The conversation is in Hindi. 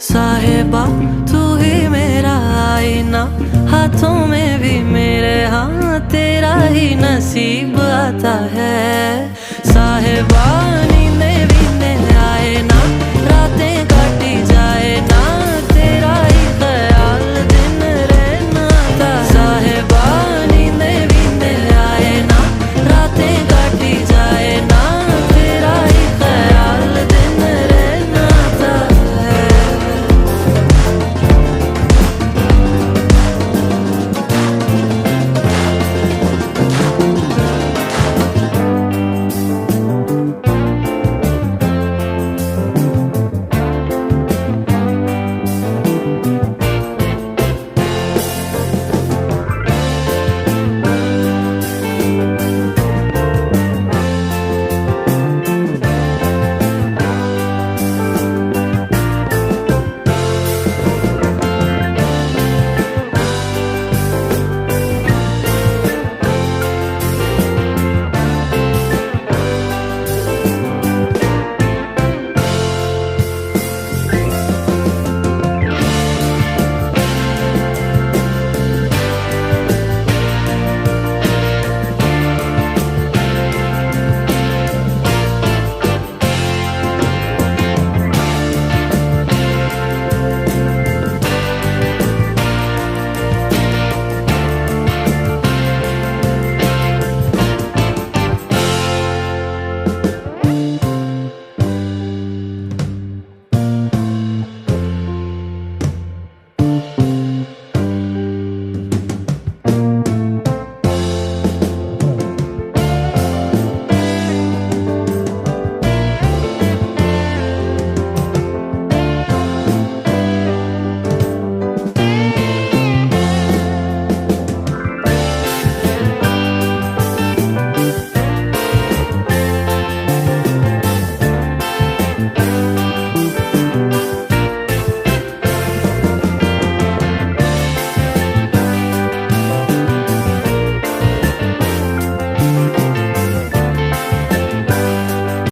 साहिबा तू ही मेरा आईना, हाथों में भी मेरे हाँ तेरा ही नसीब आता है। साहिबा नींदे बीने आए ना, रातें काटी जाए ना, तेरा ही ख्याल दिन रहना था। साहिबा नींदे बीने आए ना, रातें काटी जाए ना, तेरा ही ख्याल दिन रहना था।